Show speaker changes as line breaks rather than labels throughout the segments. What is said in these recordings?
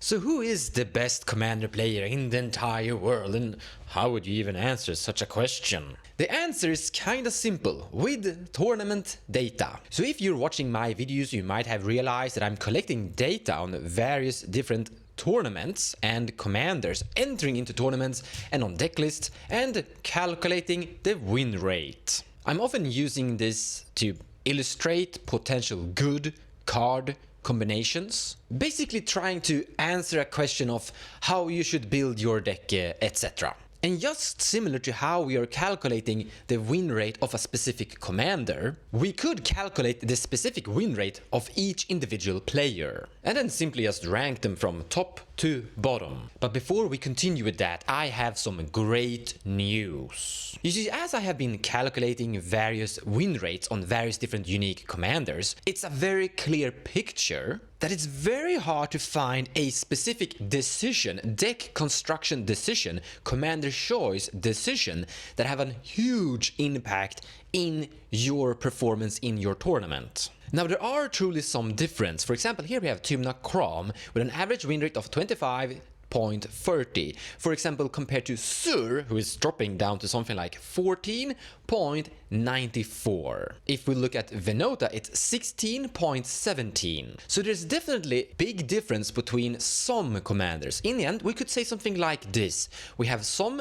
So who is the best Commander player in the entire world, and how would you even answer such a question? The answer is kinda simple, with tournament data. So if you're watching my videos, you might have realized that I'm collecting data on various different tournaments and commanders entering into tournaments and on deck lists and calculating the win rate. I'm often using this to illustrate potential good card combinations, basically trying to answer a question of how you should build your deck, etc. And just similar to how we are calculating the win rate of a specific commander, we could calculate the specific win rate of each individual player, and then simply just rank them from top to bottom. But before we continue with that, I have some great news. You see, as I have been calculating various win rates on various different unique commanders, it's a very clear picture that it's very hard to find a specific decision, deck construction decision, commander choice decision that have a huge impact in your performance in your tournament. Now there are truly some difference. For example, here we have TAKATO with an average win rate of 25.30. For example, compared to Sur, who is dropping down to something like 14.94. If we look at Venota, it's 16.17. So there's definitely big difference between some commanders. In the end, we could say something like this. We have some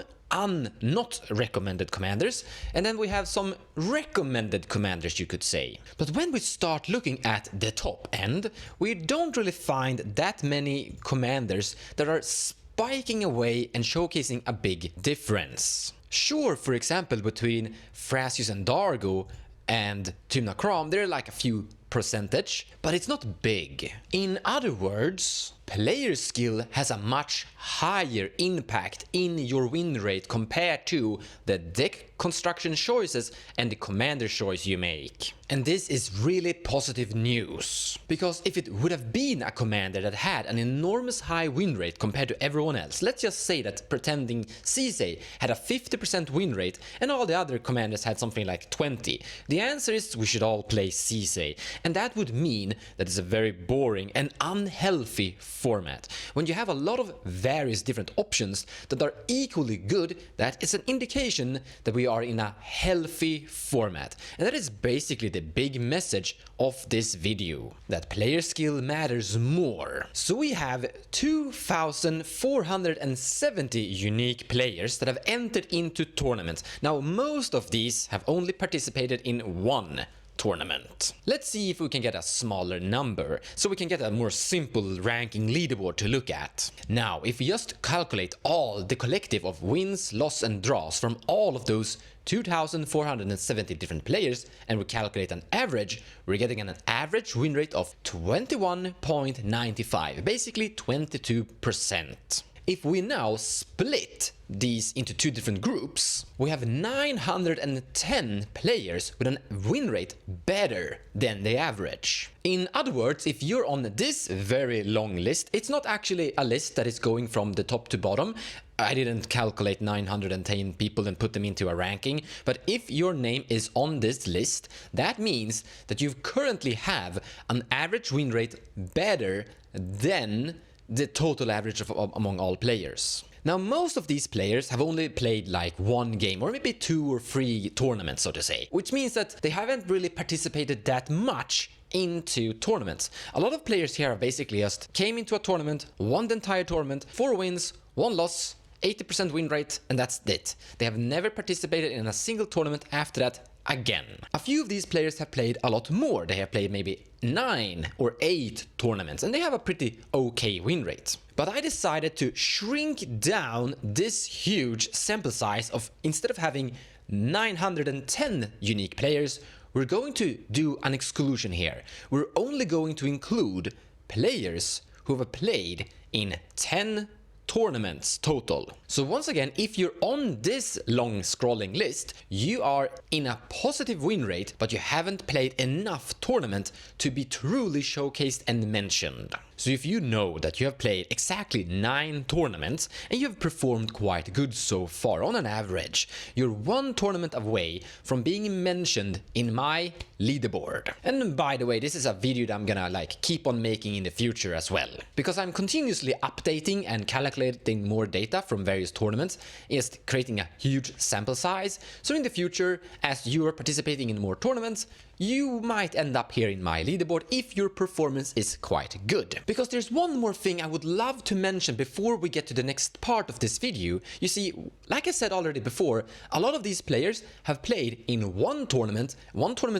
not recommended commanders, and then we have some recommended commanders, you could say. But when we start looking at the top end, we don't really find that many commanders that are spiking away and showcasing a big difference. Sure, for example, between Thrasius and Dargo and TAKATO, there are like a few percentage, but it's not big. In other words, player skill has a much higher impact in your win rate compared to the deck construction choices and the commander choice you make. And this is really positive news, because if it would have been a commander that had an enormous high win rate compared to everyone else, let's just say that pretending CEDH had a 50% win rate and all the other commanders had something like 20, the answer is we should all play CEDH. And that would mean that it's a very boring and unhealthy format. When you have a lot of various different options that are equally good, that is an indication that we are in a healthy format. And that is basically the big message of this video, that player skill matters more. So we have 2,470 unique players that have entered into tournaments. Now most of these have only participated in one tournament. Let's see if we can get a smaller number, so we can get a more simple ranking leaderboard to look at. Now, if we just calculate all the collective of wins, loss and draws from all of those 2,470 different players, and we calculate an average, we're getting an average win rate of 21.95, basically 22%. If we now split these into two different groups, we have 910 players with a win rate better than the average. In other words, if you're on this very long list, it's not actually a list that is going from the top to bottom. I didn't calculate 910 people and put them into a ranking, but if your name is on this list, that means that you currently have an average win rate better than the total average among all players. Now most of these players have only played like one game or maybe 2 or 3 tournaments, so to say, which means that they haven't really participated that much into tournaments. A lot of players here are basically just came into a tournament, won the entire tournament, 4 wins, 1 loss, 80% win rate, and that's it. They have never participated in a single tournament after that again. A few of these players have played a lot more. They have played maybe 9 or 8 tournaments, and they have a pretty okay win rate. But I decided to shrink down this huge sample size of, instead of having 910 unique players, we're going to do an exclusion here. We're only going to include players who have played in 10 tournaments total. So once again, if you're on this long scrolling list, you are in a positive win rate, but you haven't played enough tournament to be truly showcased and mentioned. So if you know that you have played exactly 9 tournaments and you have performed quite good so far on an average, you're 1 tournament away from being mentioned in my leaderboard. And by the way, this is a video that I'm gonna keep on making in the future as well, because I'm continuously updating and calculating more data from various tournaments, is creating a huge sample size. So in the future, as you are participating in more tournaments, you might end up here in my leaderboard if your performance is quite good. Because there's one more thing I would love to mention before we get to the next part of this video. You see, like I said already before, a lot of these players have played in one tournament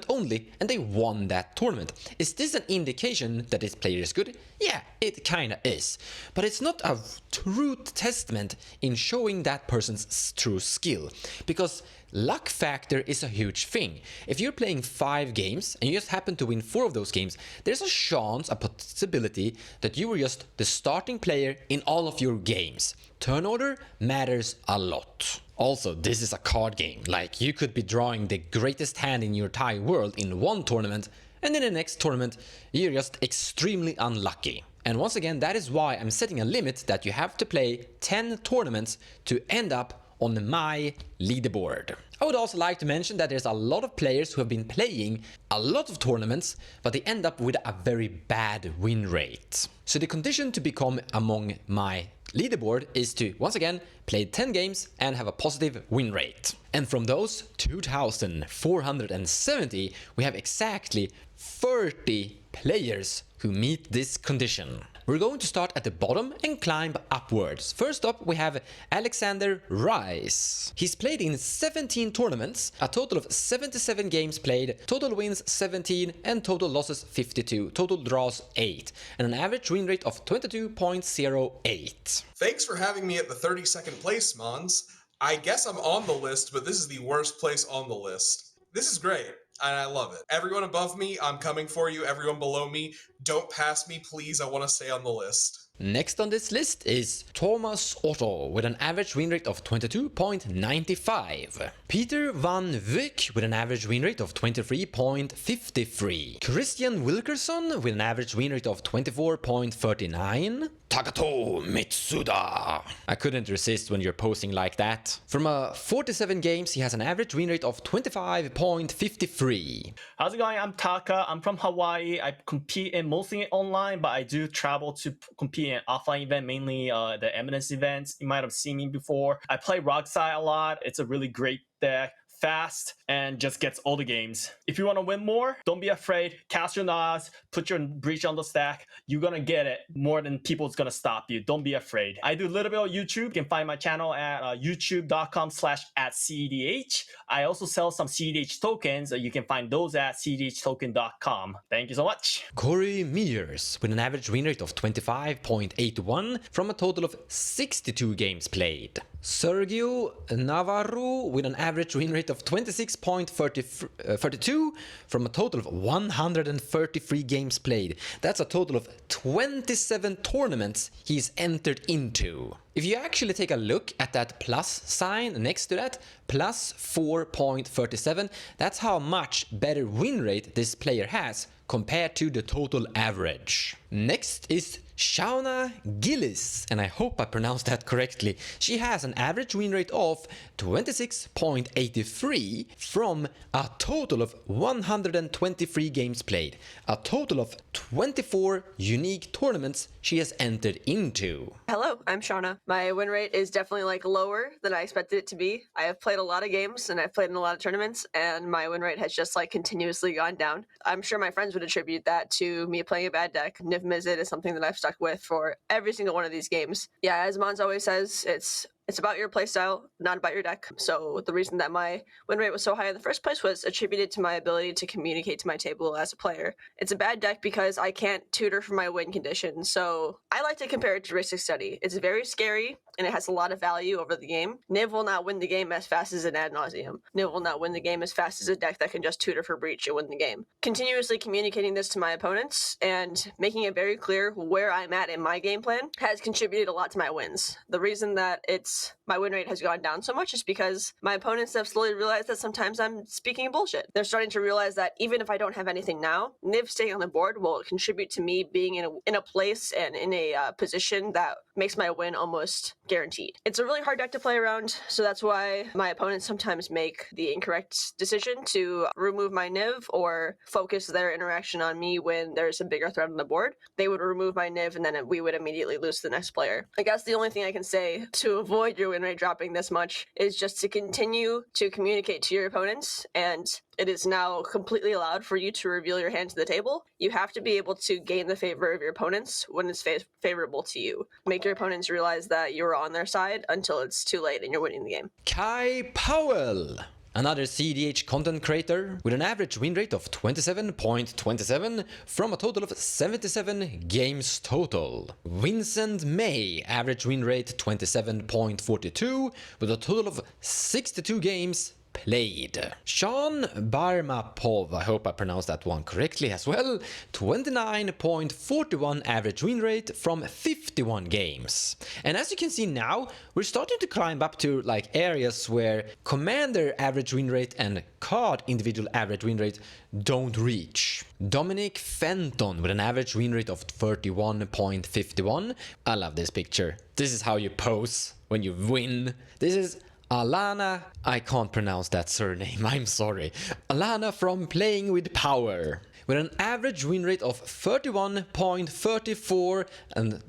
only, and they won that tournament. Is this an indication that this player is good? Yeah, it kinda is. But it's not a true testament in showing that person's true skill. Because luck factor is a huge thing. If you're playing 5 games and you just happen to win 4 of those games, there's a chance, a possibility that you were just the starting player in all of your games. Turn order matters a lot. Also, this is a card game. You could be drawing the greatest hand in your entire world in one tournament, and in the next tournament, you're just extremely unlucky. And once again, that is why I'm setting a limit that you have to play 10 tournaments to end up on my leaderboard. I would also like to mention that there's a lot of players who have been playing a lot of tournaments, but they end up with a very bad win rate. So the condition to become among my leaderboard is to, once again, play 10 games and have a positive win rate. And from those 2,470, we have exactly 30 players who meet this condition. We're going to start at the bottom and climb upwards. First up, we have Alexander Rice. He's played in 17 tournaments, a total of 77 games played, total wins 17 and total losses 52, total draws 8, and an average win rate of 22.08.
Thanks for having me at the 32nd place, Mons. I guess I'm on the list, but this is the worst place on the list. This is great, and I love it. Everyone above me, I'm coming for you. Everyone below me, don't pass me, please. I want to stay on the list.
Next on this list is Thomas Otto with an average win rate of 22.95. Peter van Wyk with an average win rate of 23.53. Christian Wilkerson with an average win rate of 24.39. Takato Mitsuda. I couldn't resist when you're posting like that. From 47 games, he has an average win rate of 25.53.
How's it going? I'm Taka. I'm from Hawaii. I compete in mostly online, but I do travel to compete in offline event, mainly the Eminence events. You might have seen me before. I play Rockside a lot. It's a really great deck. Fast and just gets all the games. If you want to win more, don't be afraid. Cast your nods, put your breach on the stack. You're gonna get it more than people's gonna stop you. Don't be afraid. I do a little bit of YouTube. You can find my channel at youtube.com/@cEDH. I also sell some cEDH tokens. You can find those at cEDHtoken.com. Thank you so much.
Corey Mears with an average win rate of 25.81 from a total of 62 games played. Sergio Navarro with an average win rate of 26.32 from a total of 133 games played. That's a total of 27 tournaments he's entered into. If you actually take a look at that plus sign next to that, plus 4.37, that's how much better win rate this player has compared to the total average. Next is Shauna Gillis, and I hope I pronounced that correctly. She has an average win rate of 26.83 from a total of 123 games played, a total of 24 unique tournaments she has entered into.
Hello, I'm Shauna. My win rate is definitely lower than I expected it to be. I have played a lot of games and I've played in a lot of tournaments, and my win rate has just continuously gone down. I'm sure my friends would attribute that to me playing a bad deck. Niv Mizzet is something that I've stuck with for every single one of these games. Yeah, as Mons always says, it's about your playstyle, not about your deck. So the reason that my win rate was so high in the first place was attributed to my ability to communicate to my table as a player. It's a bad deck because I can't tutor for my win condition. So I like to compare it to Rhystic Study. It's very scary and it has a lot of value over the game. Niv will not win the game as fast as an Ad Nauseam. Niv will not win the game as fast as a deck that can just tutor for breach and win the game. Continuously communicating this to my opponents and making it very clear where I'm at in my game plan has contributed a lot to my wins. The reason that it's reasons my win rate has gone down so much is because my opponents have slowly realized that sometimes I'm speaking bullshit. They're starting to realize that even if I don't have anything now, Niv staying on the board will contribute to me being in a place and in a position that makes my win almost guaranteed. It's a really hard deck to play around, so that's why my opponents sometimes make the incorrect decision to remove my Niv or focus their interaction on me when there's a bigger threat on the board. They would remove my Niv and then we would immediately lose to the next player. I guess the only thing I can say to avoid your win rate dropping this much is just to continue to communicate to your opponents, and it is now completely allowed for you to reveal your hand to the table. You have to be able to gain the favor of your opponents when it's favorable to you. Make your opponents realize that you're on their side until it's too late and you're winning the game.
Kai Powell, another cEDH content creator with an average win rate of 27.27 from a total of 77 games total. Vincent May, average win rate 27.42 with a total of 62 games played. Sean Barmapov, I hope I pronounced that one correctly as well, 29.41 average win rate from 51 games. And as you can see now, we're starting to climb up to like areas where commander average win rate and card individual average win rate don't reach. Dominic Fenton with an average win rate of 31.51. I love this picture. This is how you pose when you win. This is Alana, I can't pronounce that surname, I'm sorry. Alana from Playing with Power, with an average win rate of 31.34 and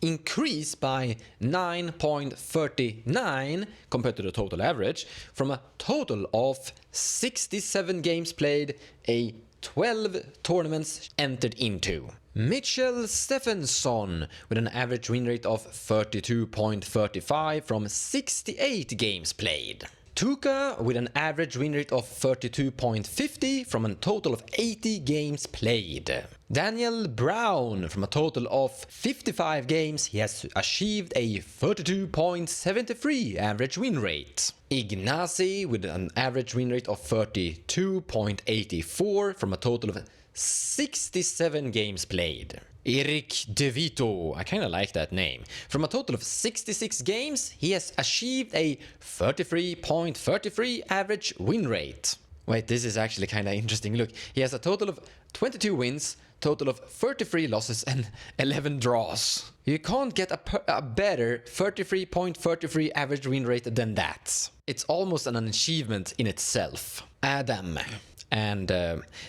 increase by 9.39 compared to the total average, from a total of 67 games played, 12 tournaments entered into. Mitchell Stephenson with an average win rate of 32.35 from 68 games played. Tuka with an average win rate of 32.50 from a total of 80 games played. Daniel Brown, from a total of 55 games, he has achieved a 32.73 average win rate. Ignacy with an average win rate of 32.84 from a total of 67 games played. Eric DeVito, I kinda like that name. From a total of 66 games, he has achieved a 33.33 average win rate. Wait, this is actually kinda interesting. Look, he has a total of 22 wins, total of 33 losses and 11 draws. You can't get a better 33.33 average win rate than that. It's almost an achievement in itself. Adam. And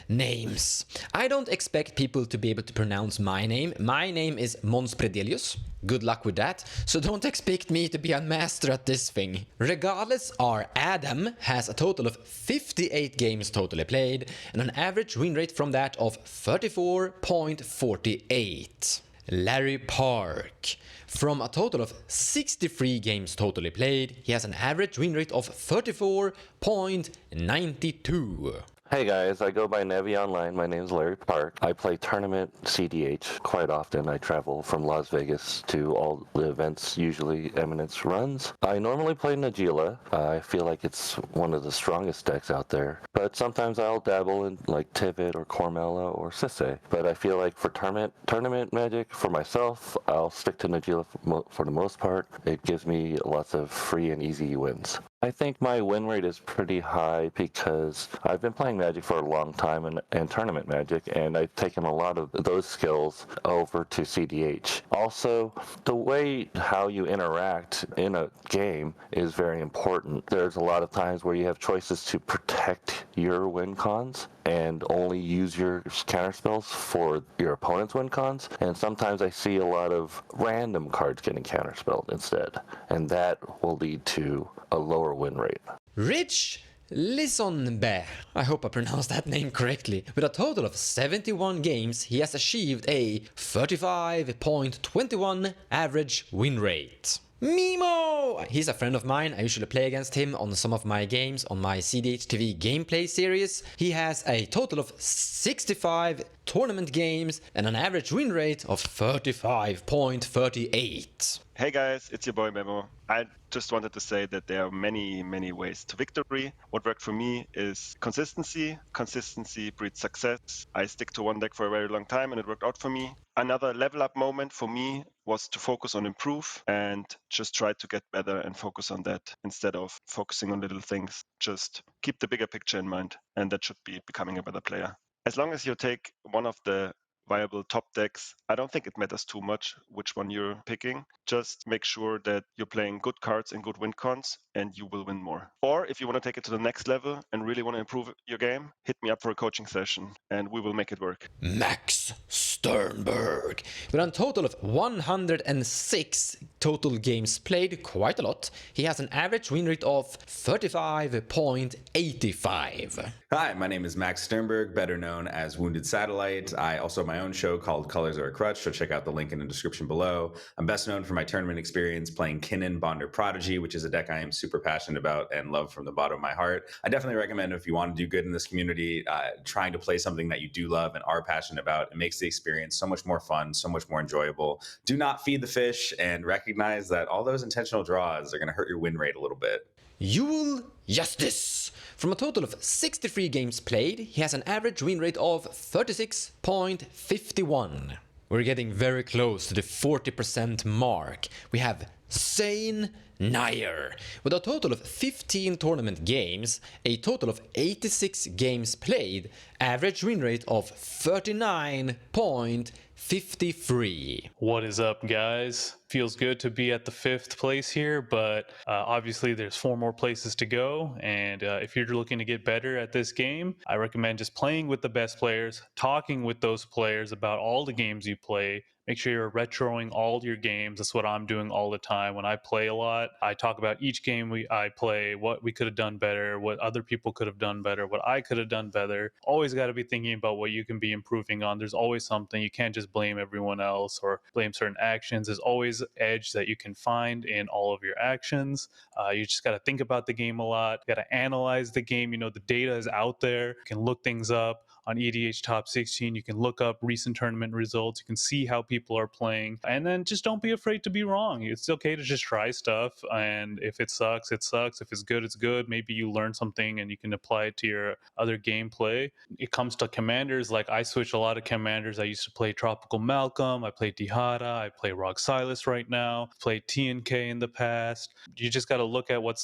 names. I don't expect people to be able to pronounce my name. My name is Mons Predelius. Good luck with that. So don't expect me to be a master at this thing. Regardless, our Adam has a total of 58 games totally played and an average win rate from that of 34.48. Larry Park. From a total of 63 games totally played, he has an average win rate of 34.92.
Hey guys, I go by Nevi Online. My name is Larry Park. I play tournament cEDH quite often. I travel from Las Vegas to all the events, usually Eminence runs. I normally play Najeela. I feel like it's one of the strongest decks out there. But sometimes I'll dabble in like Tivit or Cormella or Sisse. But I feel like for tournament Magic, for myself, I'll stick to Najeela for the most part. It gives me lots of free and easy wins. I think my win rate is pretty high because I've been playing Magic for a long time and tournament Magic, and I've taken a lot of those skills over to cEDH. Also, the way how you interact in a game is very important. There's a lot of times where you have choices to protect your win cons and only use your counter spells for your opponent's win cons, and sometimes I see a lot of random cards getting counterspelled instead, and that will lead to a lower win rate.
Rich Lisonbe, I hope I pronounced that name correctly. With a total of 71 games, he has achieved a 35.21 average win rate. MEMO! He's a friend of mine. I usually play against him on some of my games on my cEDH TV gameplay series. He has a total of 65 tournament games and an average win rate of 35.38.
Hey guys, it's your boy Memo. I just wanted to say that there are many ways to victory. What worked for me is consistency. Consistency breeds success. I stick to one deck for a very long time and it worked out for me. Another level up moment for me was to focus on improve and just try to get better and focus on that instead of focusing on little things. Just keep the bigger picture in mind, and that should be becoming a better player. As long as you take one of the viable top decks, I don't think it matters too much which one you're picking. Just make sure that you're playing good cards and good win cons, and you will win more. Or if you want to take it to the next level and really want to improve your game, hit me up for a coaching session and we will make it work.
Max Sternberg. With a total of 106 total games played, quite a lot, he has an average win rate of 35.85.
Hi, my name is Max Sternberg, better known as Wounded Satellite. I also have my own show called Colors Are a Crutch, so check out the link in the description below. I'm best known for my tournament experience playing Kinnan Bonder Prodigy, which is a deck I am super passionate about and love from the bottom of my heart. I definitely recommend if you want to do good in this community, trying to play something that you do love and are passionate about. It makes the experience so much more fun, so much more enjoyable. Do not feed the fish and recognize that all those intentional draws are going to hurt your win rate a little bit.
Yule Justice. From a total of 63 games played, he has an average win rate of 36.51. We're getting very close to the 40% mark. We have Zane Nair. With a total of 15 tournament games, a total of 86 games played, average win rate of 39.53.
What is up, guys? Feels good to be at the 5th place here, but obviously there's 4 more places to go, and if you're looking to get better at this game, I recommend just playing with the best players, talking with those players about all the games you play. Make sure you're retroing all your games. That's what I'm doing all the time. When I play a lot, I talk about each game I play, what we could have done better, what other people could have done better, what I could have done better. Always got to be thinking about what you can be improving on. There's always something. You can't just blame everyone else or blame certain actions. There's always edge that you can find in all of your actions. You just got to think about the game a lot. You got to analyze the game. You know, the data is out there. You can look things up. On EDH Top 16, you can look up recent tournament results. You can see how people are playing. And then just don't be afraid to be wrong. It's okay to just try stuff. And if it sucks, it sucks. If it's good, it's good. Maybe you learn something and you can apply it to your other gameplay. It comes to commanders. Like, I switch a lot of commanders. I used to play Tropical Malcolm. I play Dihada. I play Rock Silas right now. Played TNK in the past. You just got to look at what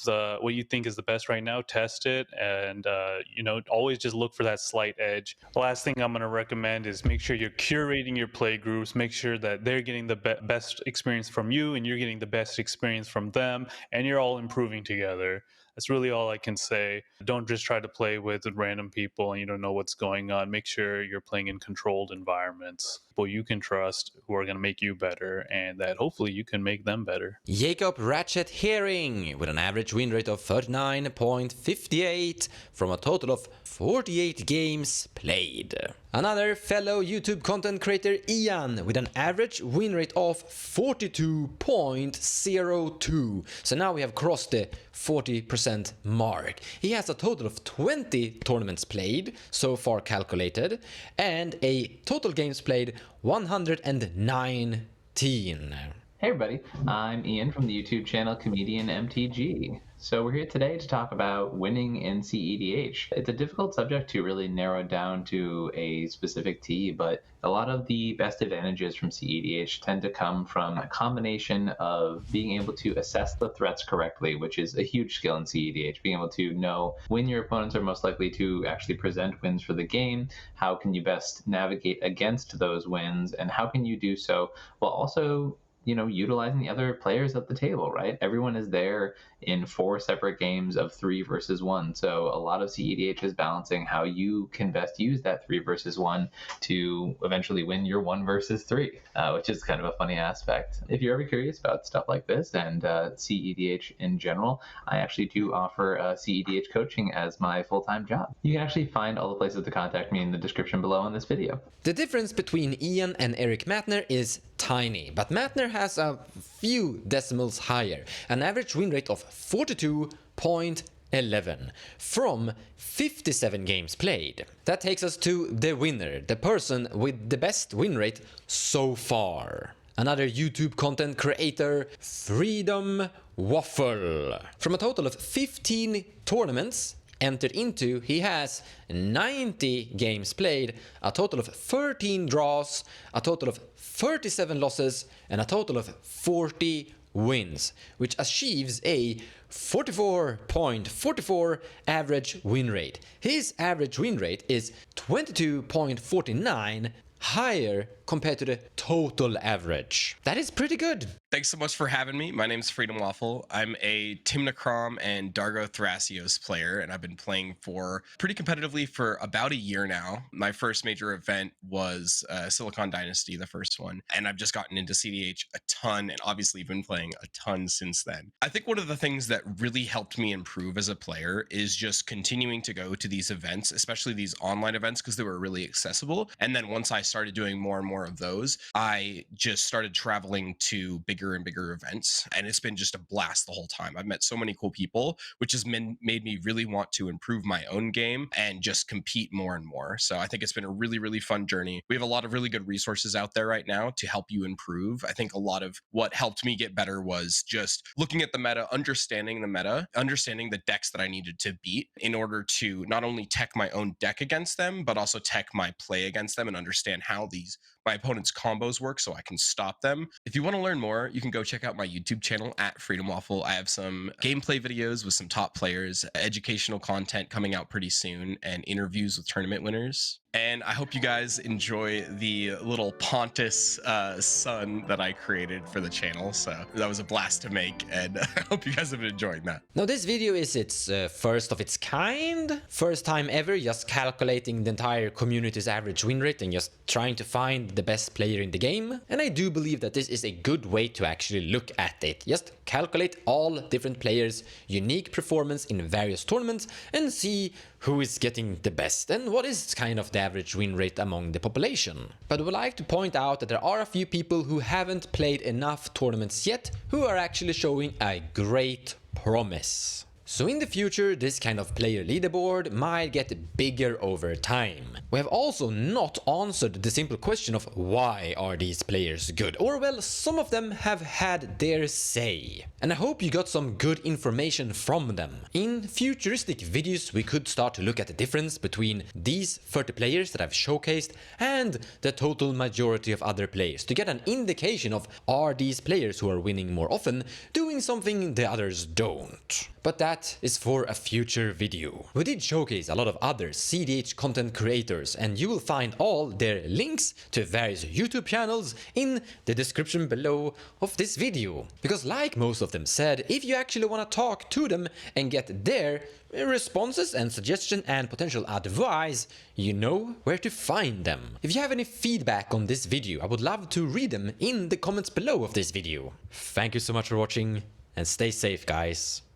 you think is the best right now. Test it. And, always just look for that slight edge. The last thing I'm going to recommend is make sure you're curating your play groups. Make sure that they're getting the best experience from you and you're getting the best experience from them, and you're all improving together. That's really all I can say. Don't just try to play with random people and you don't know what's going on. Make sure you're playing in controlled environments, people you can trust who are going to make you better, and that hopefully you can make them better.
Jacob Ratchet Herring with an average win rate of 39.58 from a total of 48 games played. Another fellow YouTube content creator, Ian, with an average win rate of 42.02. So now we have crossed the 40% mark. He has a total of 20 tournaments played, so far calculated, and a total games played 119.
Hey everybody, I'm Ian from the YouTube channel comedianmtg. So we're here today to talk about winning in cEDH. It's a difficult subject to really narrow down to a specific T, but a lot of the best advantages from cEDH tend to come from a combination of being able to assess the threats correctly, which is a huge skill in cEDH, being able to know when your opponents are most likely to actually present wins for the game, how can you best navigate against those wins, and how can you do so while also utilizing the other players at the table, right? Everyone is there in 4 separate games of 3 versus 1. So a lot of cEDH is balancing how you can best use that 3 versus 1 to eventually win your 1 versus 3, which is kind of a funny aspect. If you're ever curious about stuff like this and cEDH in general, I actually do offer cEDH coaching as my full-time job. You can actually find all the places to contact me in the description below in this video.
The difference between Ian and Eric Matner is tiny, but Matner has a few decimals higher, an average win rate of 42.11 from 57 games played. That takes us to the winner, the person with the best win rate so far. Another YouTube content creator, FREEDOMWAFFLE. From a total of 15 tournaments, entered into, he has 90 games played, a total of 13 draws, a total of 37 losses, and a total of 40 wins, which achieves a 44.44 average win rate. His average win rate is 22.49, higher compared to the total average. That is pretty good.
Thanks so much for having me. My name's FREEDOMWAFFLE. I'm a Timnachrom and Dargo Thrasios player, and I've been playing for pretty competitively for about a year now. My first major event was Silicon Dynasty, the first one, and I've just gotten into cEDH a ton, and obviously been playing a ton since then. I think one of the things that really helped me improve as a player is just continuing to go to these events, especially these online events, because they were really accessible. And then once I started doing more and more of those, I just started traveling to bigger and bigger events, and it's been just a blast the whole time. I've met so many cool people, which has made me really want to improve my own game and just compete more and more. So I think it's been a really, really fun journey. We have a lot of really good resources out there right now to help you improve. I think a lot of what helped me get better was just looking at the meta, understanding the decks that I needed to beat in order to not only tech my own deck against them, but also tech my play against them and understand how my opponent's combos work so I can stop them. If you want to learn more, you can go check out my YouTube channel at FREEDOMWAFFLE. I have some gameplay videos with some top players, educational content coming out pretty soon, and interviews with tournament winners. And I hope you guys enjoy the little Pontus sun that I created for the channel. So that was a blast to make, and I hope you guys have been enjoying that.
Now this video is its first of its kind. First time ever just calculating the entire community's average win rate and just trying to find the best player in the game. And I do believe that this is a good way to actually look at it. Just calculate all different players' unique performance in various tournaments and see who is getting the best and what is kind of the average win rate among the population. But I would like to point out that there are a few people who haven't played enough tournaments yet who are actually showing a great promise. So in the future, this kind of player leaderboard might get bigger over time. We have also not answered the simple question of why are these players good? Or well, some of them have had their say. And I hope you got some good information from them. In futuristic videos, we could start to look at the difference between these 30 players that I've showcased and the total majority of other players to get an indication of are these players who are winning more often doing something the others don't. But that is for a future video. We did showcase a lot of other cEDH content creators, and you will find all their links to various YouTube channels in the description below of this video. Because like most of them said, if you actually want to talk to them and get their responses and suggestion and potential advice, you know where to find them. If you have any feedback on this video, I would love to read them in the comments below of this video. Thank you so much for watching, and stay safe, guys.